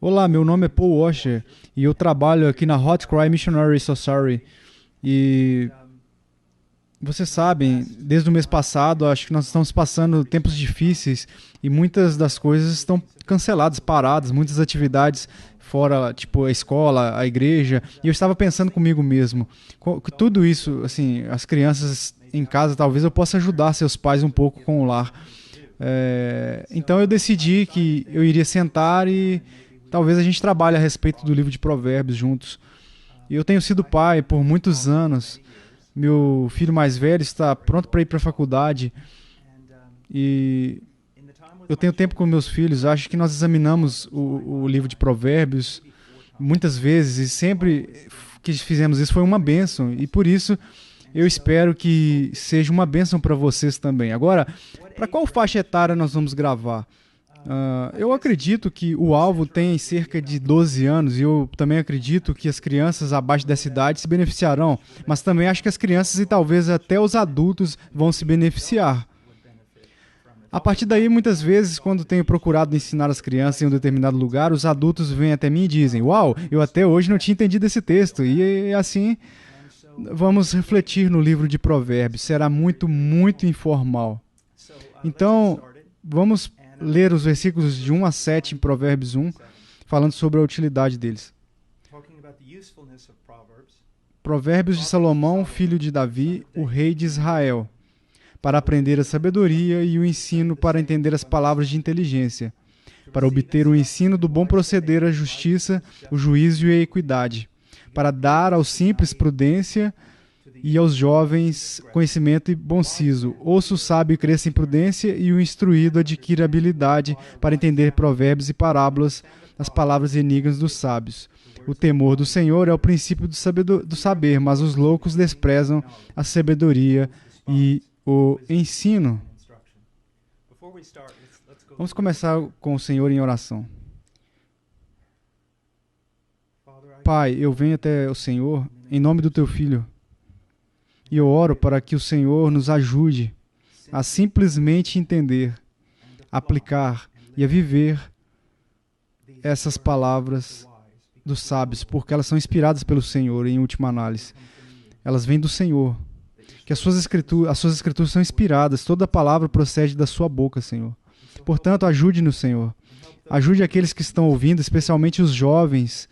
Olá, meu nome é Paul Washer e eu trabalho aqui na Hot Cry Missionary Society. E vocês sabem, desde o mês passado, acho que nós estamos passando tempos difíceis e muitas das coisas estão canceladas, paradas, muitas atividades fora, tipo a escola, a igreja. E eu estava pensando comigo mesmo, tudo isso, assim, as crianças em casa, talvez eu possa ajudar seus pais um pouco com o lar. Então eu decidi que eu iria sentar e talvez a gente trabalhe a respeito do livro de Provérbios juntos. Eu tenho sido pai por muitos anos. Meu filho mais velho está pronto para ir para a faculdade. E eu tenho tempo com meus filhos. Acho que nós examinamos o livro de Provérbios muitas vezes. E sempre que fizemos isso foi uma bênção. E por isso eu espero que seja uma bênção para vocês também. Agora, para qual faixa etária nós vamos gravar? Eu acredito que o alvo tem cerca de 12 anos e eu também acredito que as crianças abaixo dessa idade se beneficiarão, mas também acho que as crianças e talvez até os adultos vão se beneficiar. A partir daí, muitas vezes, quando tenho procurado ensinar as crianças em um determinado lugar, os adultos vêm até mim e dizem: "Uau, eu até hoje não tinha entendido esse texto", e assim vamos refletir no livro de Provérbios. Será muito, muito informal. Então, vamos ler os versículos de 1 a 7 em Provérbios 1, falando sobre a utilidade deles. Provérbios de Salomão, filho de Davi, o rei de Israel, para aprender a sabedoria e o ensino para entender as palavras de inteligência, para obter o ensino do bom proceder, a justiça, o juízo e a equidade, para dar aos simples prudência e aos jovens conhecimento e bom siso. Ouça o sábio e cresça em prudência, e o instruído adquire habilidade para entender provérbios e parábolas, as palavras e enigmas dos sábios. O temor do Senhor é o princípio do saber, mas os loucos desprezam a sabedoria e o ensino. Vamos começar com o Senhor em oração. Pai, eu venho até o Senhor em nome do Teu Filho. E eu oro para que o Senhor nos ajude a simplesmente entender, aplicar e a viver essas palavras dos sábios, porque elas são inspiradas pelo Senhor em última análise. Elas vêm do Senhor. Que as suas escrituras são inspiradas, toda palavra procede da sua boca, Senhor. Portanto, ajude-nos, Senhor. Ajude aqueles que estão ouvindo, especialmente os jovens,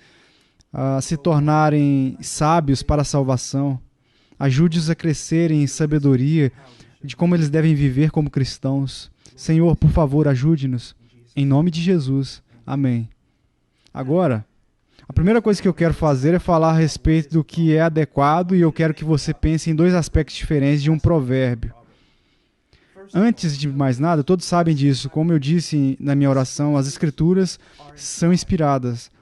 a se tornarem sábios para a salvação. Ajude-os a crescerem em sabedoria de como eles devem viver como cristãos. Senhor, por favor, ajude-nos. Em nome de Jesus. Amém. Agora, a primeira coisa que eu quero fazer é falar a respeito do que é adequado, e eu quero que você pense em dois aspectos diferentes de um provérbio. Antes de mais nada, todos sabem disso. Como eu disse na minha oração, as escrituras são inspiradas.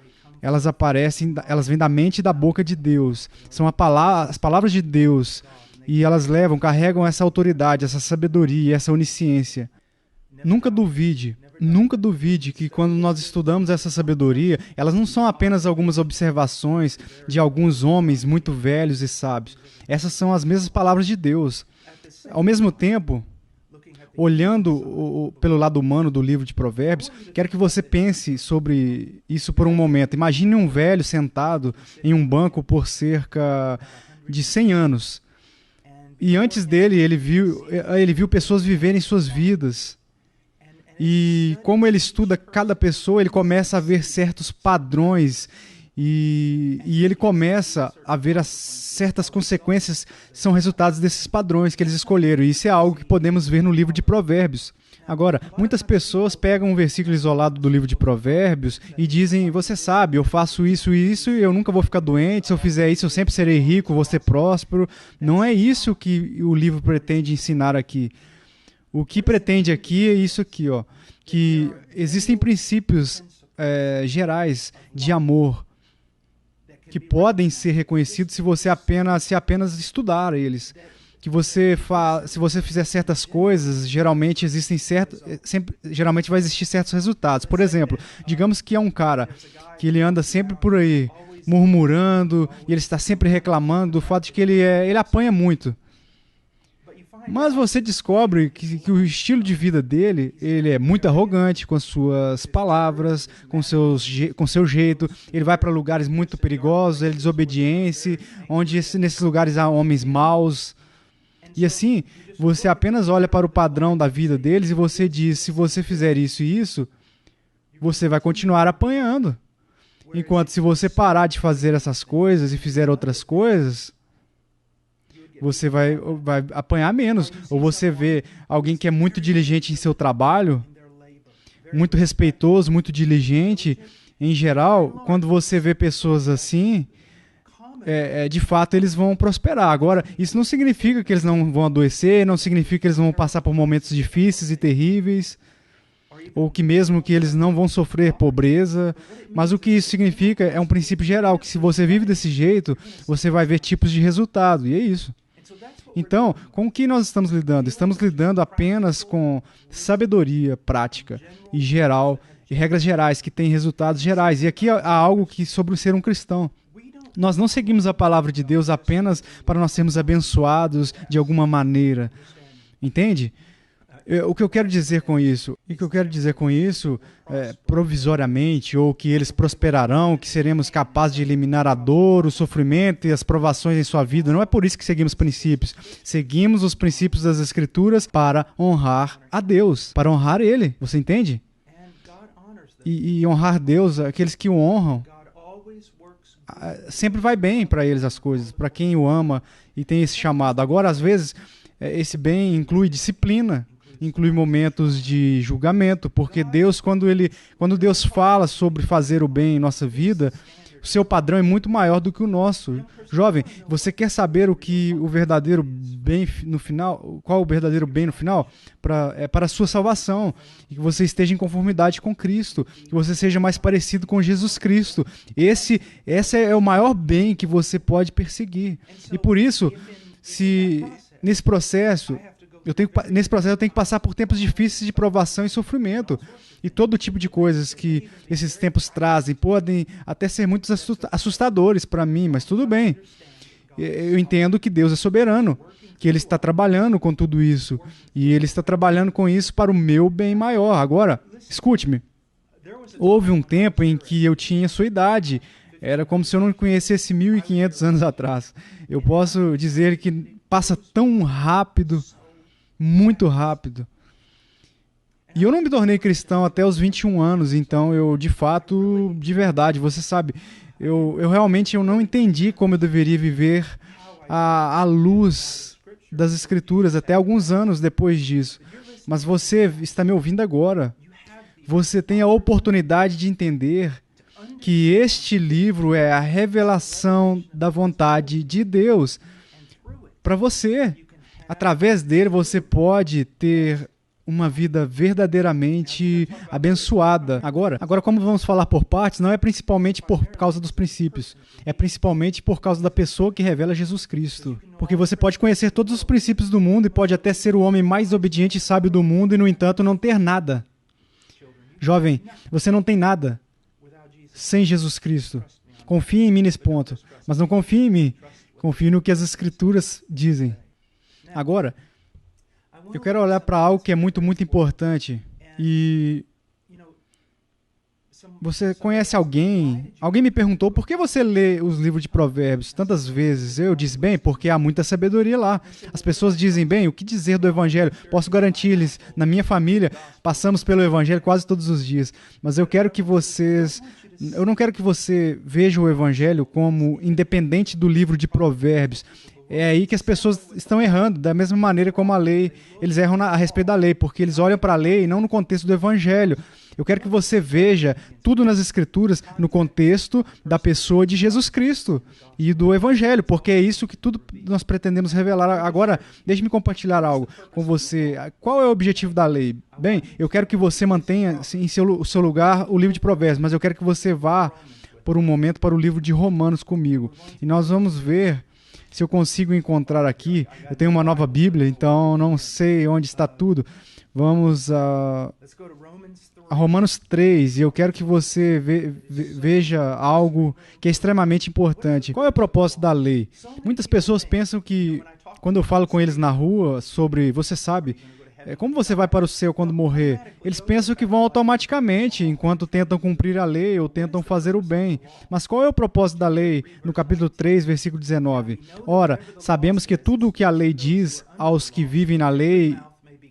Elas aparecem, elas vêm da mente e da boca de Deus. São as palavras de Deus. E elas carregam essa autoridade, essa sabedoria, essa onisciência. Nunca duvide que quando nós estudamos essa sabedoria, elas não são apenas algumas observações de alguns homens muito velhos e sábios. Essas são as mesmas palavras de Deus. Ao mesmo tempo, olhando pelo lado humano do livro de Provérbios, quero que você pense sobre isso por um momento. Imagine um velho sentado em um banco por cerca de 100 anos. E antes dele, ele viu pessoas viverem suas vidas. E como ele estuda cada pessoa, ele começa a ver certos padrões. E ele começa a ver as certas consequências são resultados desses padrões que eles escolheram. E isso é algo que podemos ver no livro de Provérbios. Agora, muitas pessoas pegam um versículo isolado do livro de Provérbios e dizem: você sabe, eu faço isso e isso e eu nunca vou ficar doente, se eu fizer isso eu sempre serei rico, vou ser próspero. Não é isso que o livro pretende ensinar aqui. O que pretende aqui é isso aqui, ó, que existem princípios gerais de amor que podem ser reconhecidos se você apenas estudar eles. Que se você fizer certas coisas, geralmente vai existir certos resultados. Por exemplo, digamos que é um cara que ele anda sempre por aí murmurando e ele está sempre reclamando do fato de que ele apanha muito. Mas você descobre que o estilo de vida dele, ele é muito arrogante com as suas palavras, com seu jeito. Ele vai para lugares muito perigosos, ele é desobediente, onde nesses lugares há homens maus. E assim, você apenas olha para o padrão da vida deles e você diz, se você fizer isso e isso, você vai continuar apanhando. Enquanto se você parar de fazer essas coisas e fizer outras coisas, você vai apanhar menos. Ou você vê alguém que é muito diligente em seu trabalho, muito respeitoso, muito diligente. Em geral, quando você vê pessoas assim, de fato eles vão prosperar. Agora, isso não significa que eles não vão adoecer, não significa que eles vão passar por momentos difíceis e terríveis, ou que mesmo que eles não vão sofrer pobreza, mas o que isso significa é um princípio geral, que se você vive desse jeito, você vai ver tipos de resultado, e é isso. Então, com o que nós estamos lidando? Estamos lidando apenas com sabedoria prática e geral, e regras gerais que têm resultados gerais. E aqui há algo sobre ser um cristão. Nós não seguimos a palavra de Deus apenas para nós sermos abençoados de alguma maneira. Entende? O que eu quero dizer com isso? E o que eu quero dizer com isso, provisoriamente, ou que eles prosperarão, que seremos capazes de eliminar a dor, o sofrimento e as provações em sua vida. Não é por isso que seguimos princípios. Seguimos os princípios das Escrituras para honrar a Deus, para honrar Ele. Você entende? E honrar Deus, aqueles que o honram, sempre vai bem para eles as coisas, para quem o ama e tem esse chamado. Agora, às vezes, esse bem inclui disciplina, inclui momentos de julgamento, porque Deus, quando Deus fala sobre fazer o bem em nossa vida, o seu padrão é muito maior do que o nosso. Jovem, você quer saber o verdadeiro bem no final? Qual é o verdadeiro bem no final? Para a sua salvação, e que você esteja em conformidade com Cristo, que você seja mais parecido com Jesus Cristo. Esse é o maior bem que você pode perseguir. E por isso, se nesse processo eu tenho que passar por tempos difíceis de provação e sofrimento. E todo tipo de coisas que esses tempos trazem podem até ser muito assustadores para mim, mas tudo bem. Eu entendo que Deus é soberano, que Ele está trabalhando com tudo isso. E Ele está trabalhando com isso para o meu bem maior. Agora, escute-me. Houve um tempo em que eu tinha sua idade. Era como se eu não conhecesse 1.500 anos atrás. Eu posso dizer que passa tão rápido, muito rápido. E eu não me tornei cristão até os 21 anos, então eu, de fato, de verdade, você sabe, eu realmente não entendi como eu deveria viver à luz das Escrituras até alguns anos depois disso. Mas você está me ouvindo agora. Você tem a oportunidade de entender que este livro é a revelação da vontade de Deus para você. Através dele, você pode ter uma vida verdadeiramente abençoada. Agora, como vamos falar por partes, não é principalmente por causa dos princípios. É principalmente por causa da pessoa que revela Jesus Cristo. Porque você pode conhecer todos os princípios do mundo e pode até ser o homem mais obediente e sábio do mundo e, no entanto, não ter nada. Jovem, você não tem nada sem Jesus Cristo. Confie em mim nesse ponto. Mas não confie em mim. Confie no que as Escrituras dizem. Agora, eu quero olhar para algo que é muito, muito importante. E você conhece alguém? Alguém me perguntou por que você lê os livros de Provérbios tantas vezes. Eu disse, bem, porque há muita sabedoria lá. As pessoas dizem, bem, o que dizer do Evangelho? Posso garantir-lhes, na minha família, passamos pelo Evangelho quase todos os dias. Mas eu não quero que você veja o Evangelho como independente do livro de Provérbios. É aí que as pessoas estão errando, da mesma maneira como a lei. Eles erram a respeito da lei, porque eles olham para a lei e não no contexto do Evangelho. Eu quero que você veja tudo nas Escrituras no contexto da pessoa de Jesus Cristo e do Evangelho, porque é isso que tudo nós pretendemos revelar. Agora, deixe-me compartilhar algo com você. Qual é o objetivo da lei? Bem, eu quero que você mantenha em seu lugar o livro de Provérbios, mas eu quero que você vá por um momento para o livro de Romanos comigo. E nós vamos ver se eu consigo encontrar aqui. Eu tenho uma nova Bíblia, então não sei onde está tudo. Vamos a Romanos 3, e eu quero que você veja algo que é extremamente importante. Qual é o propósito da lei? Muitas pessoas pensam que Quando eu falo com eles na rua sobre, você sabe, como você vai para o céu quando morrer? Eles pensam que vão automaticamente, enquanto tentam cumprir a lei ou tentam fazer o bem. Mas qual é o propósito da lei? No capítulo 3, versículo 19. Ora, sabemos que tudo o que a lei diz aos que vivem na lei,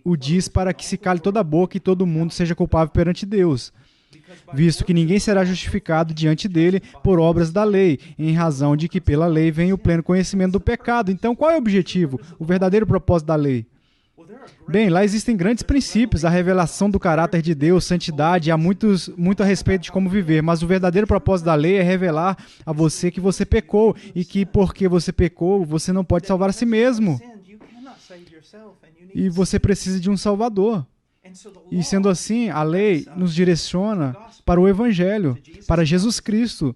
o diz para que se cale toda a boca e todo mundo seja culpável perante Deus, visto que ninguém será justificado diante dele por obras da lei, em razão de que pela lei vem o pleno conhecimento do pecado. Então, qual é o objetivo, o verdadeiro propósito da lei? Bem, lá existem grandes princípios, a revelação do caráter de Deus, santidade, há muito a respeito de como viver, mas o verdadeiro propósito da lei é revelar a você que você pecou e que porque você pecou, você não pode salvar a si mesmo. E você precisa de um Salvador. E sendo assim, a lei nos direciona para o Evangelho, para Jesus Cristo,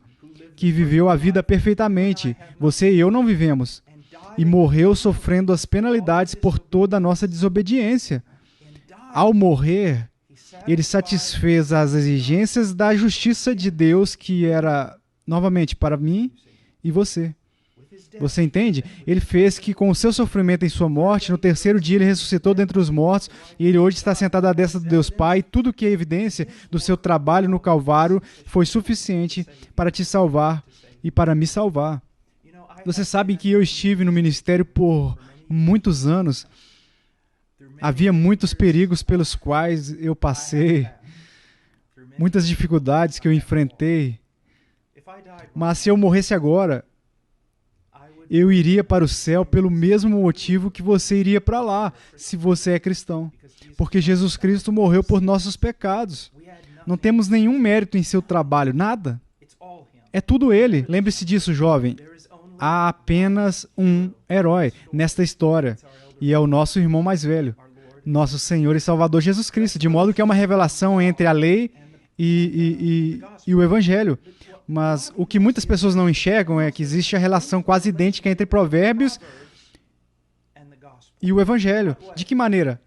que viveu a vida perfeitamente. Você e eu não vivemos. E morreu sofrendo as penalidades por toda a nossa desobediência. Ao morrer, ele satisfez as exigências da justiça de Deus, que era, novamente, para mim e você. Você entende? Ele fez que com o seu sofrimento em sua morte, no terceiro dia ele ressuscitou dentre os mortos, e ele hoje está sentado à destra do Deus Pai. Tudo que é evidência do seu trabalho no Calvário foi suficiente para te salvar e para me salvar. Vocês sabem que eu estive no ministério por muitos anos. Havia muitos perigos pelos quais eu passei, muitas dificuldades que eu enfrentei. Mas se eu morresse agora, eu iria para o céu pelo mesmo motivo que você iria para lá, se você é cristão. Porque Jesus Cristo morreu por nossos pecados. Não temos nenhum mérito em seu trabalho, nada. É tudo Ele. Lembre-se disso, jovem. Há apenas um herói nesta história, e é o nosso irmão mais velho, nosso Senhor e Salvador Jesus Cristo, de modo que é uma revelação entre a lei e o Evangelho. Mas o que muitas pessoas não enxergam é que existe a relação quase idêntica entre Provérbios e o Evangelho. De que maneira?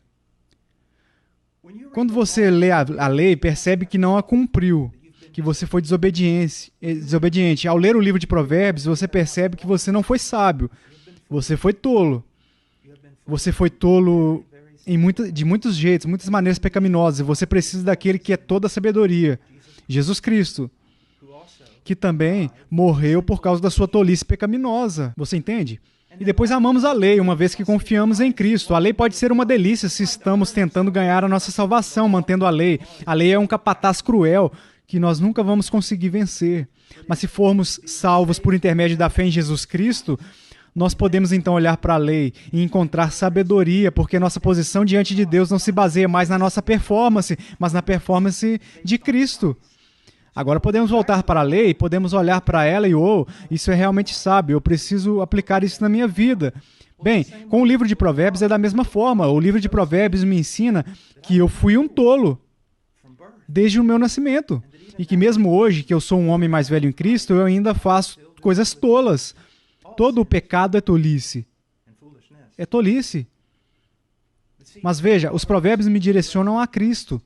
Quando você lê a lei, percebe que não a cumpriu, que você foi desobediente. Ao ler o livro de Provérbios, você percebe que você não foi sábio, você foi tolo. Você foi tolo de muitos jeitos, muitas maneiras pecaminosas. Você precisa daquele que é toda a sabedoria, Jesus Cristo, que também morreu por causa da sua tolice pecaminosa. Você entende? E depois amamos a lei, uma vez que confiamos em Cristo. A lei pode ser uma delícia se estamos tentando ganhar a nossa salvação, mantendo a lei. A lei é um capataz cruel que nós nunca vamos conseguir vencer. Mas se formos salvos por intermédio da fé em Jesus Cristo, nós podemos então olhar para a lei e encontrar sabedoria, porque nossa posição diante de Deus não se baseia mais na nossa performance, mas na performance de Cristo. Agora podemos voltar para a lei, podemos olhar para ela e, isso é realmente sábio, eu preciso aplicar isso na minha vida. Bem, com o livro de Provérbios é da mesma forma. O livro de Provérbios me ensina que eu fui um tolo desde o meu nascimento. E que mesmo hoje, que eu sou um homem mais velho em Cristo, eu ainda faço coisas tolas. Todo o pecado é tolice. É tolice. Mas veja, os provérbios me direcionam a Cristo,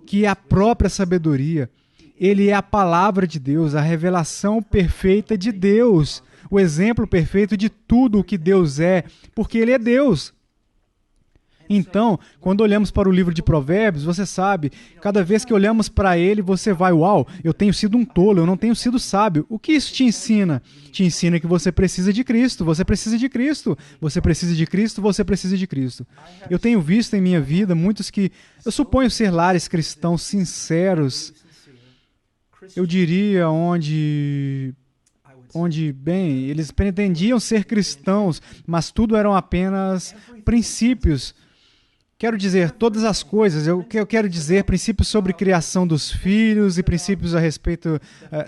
que é a própria sabedoria. Ele é a palavra de Deus, a revelação perfeita de Deus, o exemplo perfeito de tudo o que Deus é, porque Ele é Deus. Então, quando olhamos para o livro de Provérbios, você sabe, cada vez que olhamos para ele, você vai, uau, eu tenho sido um tolo, eu não tenho sido sábio. O que isso te ensina? Te ensina que você precisa de Cristo, você precisa de Cristo, você precisa de Cristo, você precisa de Cristo. Eu tenho visto em minha vida muitos que, eu suponho ser lares cristãos sinceros, eu diria onde, bem, eles pretendiam ser cristãos, mas tudo eram apenas princípios. Quero dizer todas as coisas, eu quero dizer princípios sobre criação dos filhos e princípios a respeito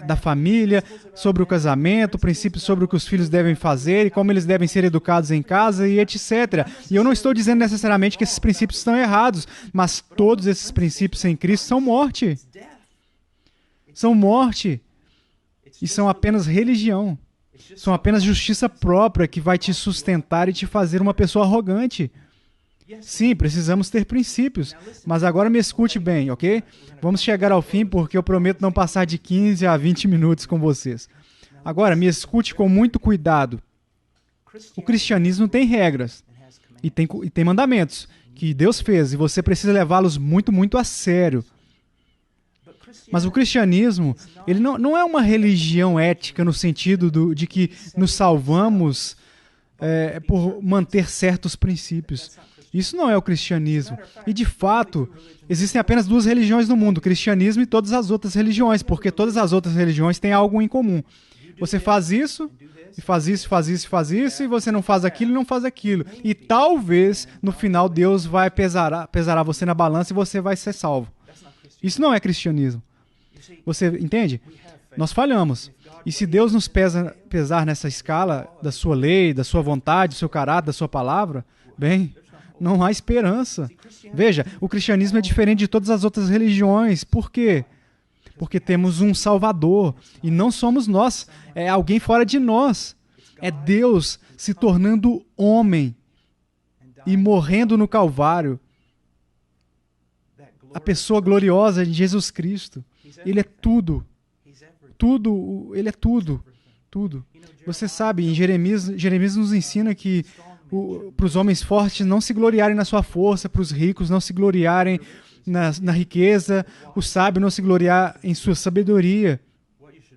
da família, sobre o casamento, princípios sobre o que os filhos devem fazer e como eles devem ser educados em casa e etc. E eu não estou dizendo necessariamente que esses princípios estão errados, mas todos esses princípios em Cristo são morte. São morte e são apenas religião. São apenas justiça própria que vai te sustentar e te fazer uma pessoa arrogante. Sim, precisamos ter princípios, mas agora me escute bem, ok? Vamos chegar ao fim porque eu prometo não passar de 15 a 20 minutos com vocês. Agora, me escute com muito cuidado. O cristianismo tem regras e tem mandamentos que Deus fez e você precisa levá-los muito, muito a sério. Mas o cristianismo, ele não é uma religião ética no sentido de que nos salvamos por manter certos princípios. Isso não é o cristianismo. E, de fato, existem apenas duas religiões no mundo, o cristianismo e todas as outras religiões, porque todas as outras religiões têm algo em comum. Você faz isso, e faz isso, faz isso, faz isso, e você não faz aquilo e não faz aquilo. E talvez, no final, Deus vai pesará você na balança e você vai ser salvo. Isso não é cristianismo. Você entende? Nós falhamos. E se Deus nos pesar nessa escala da sua lei, da sua vontade, do seu caráter, da sua palavra, bem, não há esperança. Veja, o cristianismo é diferente de todas as outras religiões. Por quê? Porque temos um Salvador. E não somos nós. É alguém fora de nós. É Deus se tornando homem e morrendo no Calvário. A pessoa gloriosa de Jesus Cristo. Ele é tudo. Tudo. Ele é tudo. Tudo. Você sabe, em Jeremias nos ensina que para os homens fortes não se gloriarem na sua força, para os ricos não se gloriarem na riqueza, o sábio não se gloriar em sua sabedoria.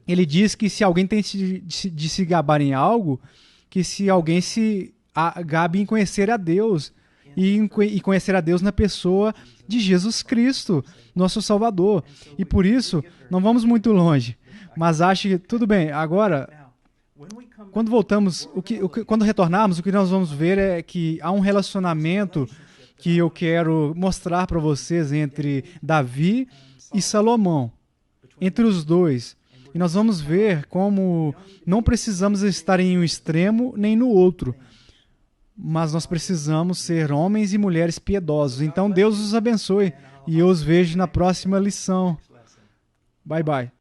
Ele diz que se alguém tem de se gabar em algo, que se alguém se gabe em conhecer a Deus, e conhecer a Deus na pessoa de Jesus Cristo, nosso Salvador. E por isso, não vamos muito longe, mas acho que, tudo bem, agora, quando voltamos, quando retornarmos, o que nós vamos ver é que há um relacionamento que eu quero mostrar para vocês entre Davi e Salomão, entre os dois. E nós vamos ver como não precisamos estar em um extremo nem no outro, mas nós precisamos ser homens e mulheres piedosos. Então Deus os abençoe e eu os vejo na próxima lição. Bye, bye.